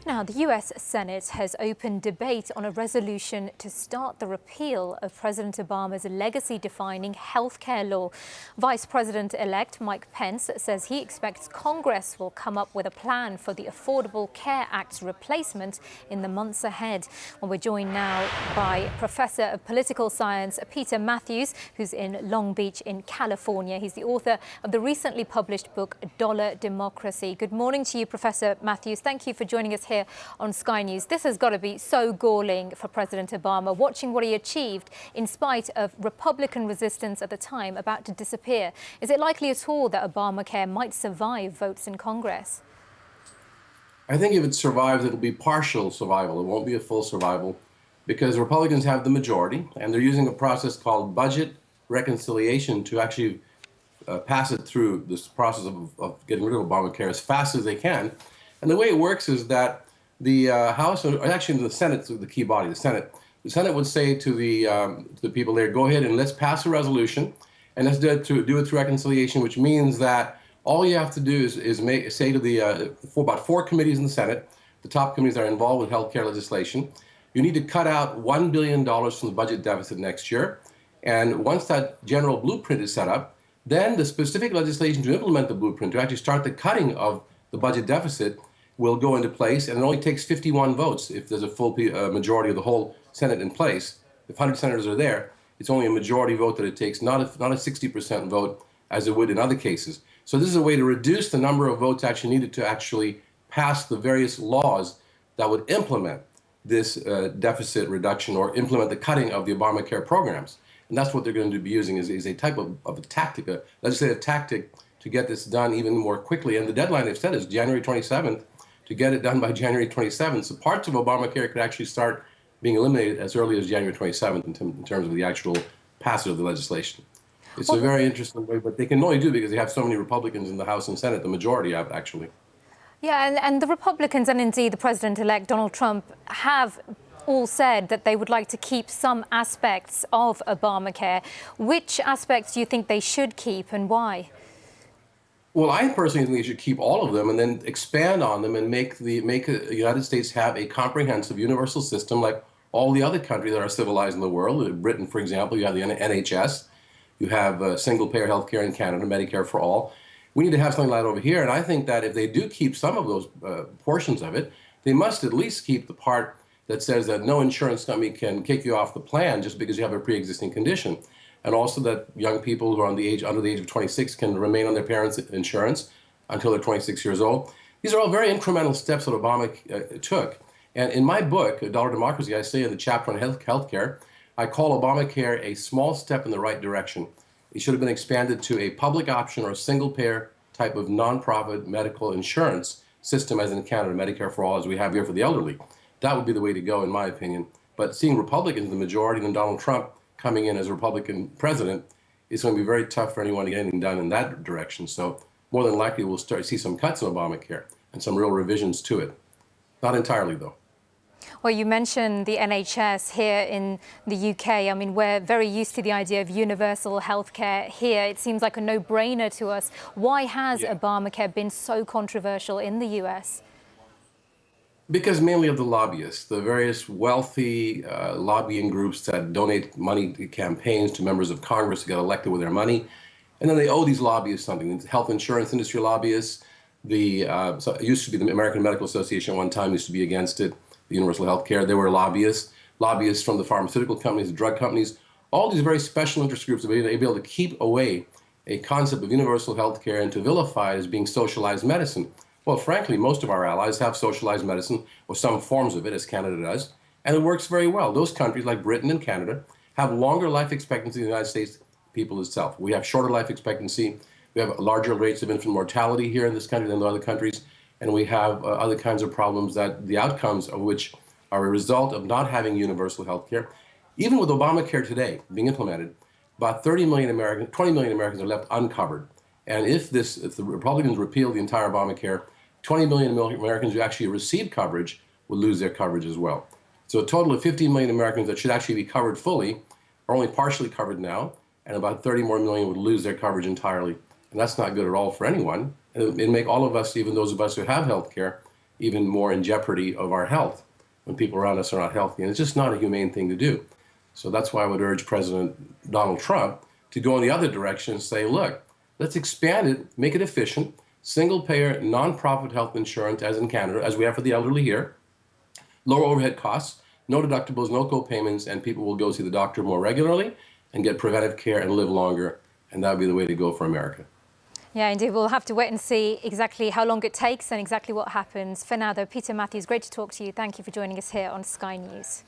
Now, the US Senate has opened debate on a resolution to start the repeal of President Obama's legacy-defining health care law. Vice President-elect Mike Pence says he expects Congress will come up with a plan for the Affordable Care Act's replacement in the months ahead. Well, we're joined now by Professor of Political Science Peter Mathews, who's in Long Beach in California. He's the author of the recently published book, Dollar Democracy. Good morning to you, Professor Mathews. Thank you for joining us here on Sky News. This has got to be so galling for President Obama, watching what he achieved in spite of Republican resistance at the time about to disappear. Is it likely at all that Obamacare might survive votes in Congress? I think if it survives, it'll be partial survival. It won't be a full survival because Republicans have the majority and they're using a process called budget reconciliation to actually pass it through this process of getting rid of Obamacare as fast as they can. And the way it works is that the House, or actually the Senate, the key body, the Senate would say to the people there, go ahead and let's pass a resolution, and let's do it through reconciliation, which means that all you have to do is say to the about four committees in the Senate, the top committees that are involved with healthcare legislation, you need to cut out $1 billion from the budget deficit next year. And once that general blueprint is set up, then the specific legislation to implement the blueprint, to actually start the cutting of the budget deficit, will go into place, and it only takes 51 votes if there's a full majority of the whole Senate in place. If 100 senators are there, it's only a majority vote that it takes, not a 60% vote as it would in other cases. So this is a way to reduce the number of votes actually needed to actually pass the various laws that would implement this deficit reduction or implement the cutting of the Obamacare programs. And that's what they're going to be using is a type of a tactic, a legislative tactic to get this done even more quickly. And the deadline they've set is January 27th. To get it done by January 27th. So parts of Obamacare could actually start being eliminated as early as January 27th in terms of the actual passage of the legislation. It's a very interesting way, but they can only do it because they have so many Republicans in the House and Senate, the majority of actually. Yeah, and the Republicans and indeed the President-elect Donald Trump have all said that they would like to keep some aspects of Obamacare. Which aspects do you think they should keep and why? Well, I personally think they should keep all of them and then expand on them and make the United States have a comprehensive universal system like all the other countries that are civilized in the world. Britain, for example, you have the NHS, you have single-payer health care in Canada, Medicare for all. We need to have something like that over here, and I think that if they do keep some of those portions of it, they must at least keep the part that says that no insurance company can kick you off the plan just because you have a pre-existing condition. And also that young people who are under the age of 26 can remain on their parents' insurance until they're 26 years old. These are all very incremental steps that Obama took. And in my book, Dollar Democracy, I say in the chapter on healthcare, I call Obamacare a small step in the right direction. It should have been expanded to a public option or a single-payer type of nonprofit medical insurance system, as in Canada, Medicare for all, as we have here for the elderly. That would be the way to go, in my opinion. But seeing Republicans, the majority, and then Donald Trump coming in as a Republican president, it's going to be very tough for anyone to get anything done in that direction. So more than likely, we'll start to see some cuts in Obamacare and some real revisions to it. Not entirely, though. Well, you mentioned the NHS here in the UK. I mean, we're very used to the idea of universal health care here. It seems like a no-brainer to us. Why has Obamacare been so controversial in the US? Because mainly of the lobbyists, the various wealthy lobbying groups that donate money to campaigns to members of Congress to get elected with their money. And then they owe these lobbyists something. The health insurance industry lobbyists, so it used to be the American Medical Association at one time used to be against it, the universal health care. There were lobbyists from the pharmaceutical companies, the drug companies, all these very special interest groups that were able to keep away a concept of universal health care and to vilify it as being socialized medicine. Well, frankly, most of our allies have socialized medicine or some forms of it, as Canada does, and it works very well. Those countries like Britain and Canada have longer life expectancy than the United States people itself. We have shorter life expectancy. We have larger rates of infant mortality here in this country than the other countries, and we have other kinds of problems that the outcomes of which are a result of not having universal health care. Even with Obamacare today being implemented, about 20 million Americans are left uncovered. And if the Republicans repeal the entire Obamacare, 20 million Americans who actually receive coverage would lose their coverage as well. So a total of 15 million Americans that should actually be covered fully are only partially covered now, and about 30 more million would lose their coverage entirely. And that's not good at all for anyone. And it'd make all of us, even those of us who have health care, even more in jeopardy of our health when people around us are not healthy. And it's just not a humane thing to do. So that's why I would urge President Donald Trump to go in the other direction and say, look, let's expand it, make it efficient, single-payer, non-profit health insurance, as in Canada, as we have for the elderly here, lower overhead costs, no deductibles, no co-payments, and people will go see the doctor more regularly and get preventive care and live longer. And that would be the way to go for America. Yeah, indeed. We'll have to wait and see exactly how long it takes and exactly what happens. For now, though, Peter Mathews, great to talk to you. Thank you for joining us here on Sky News.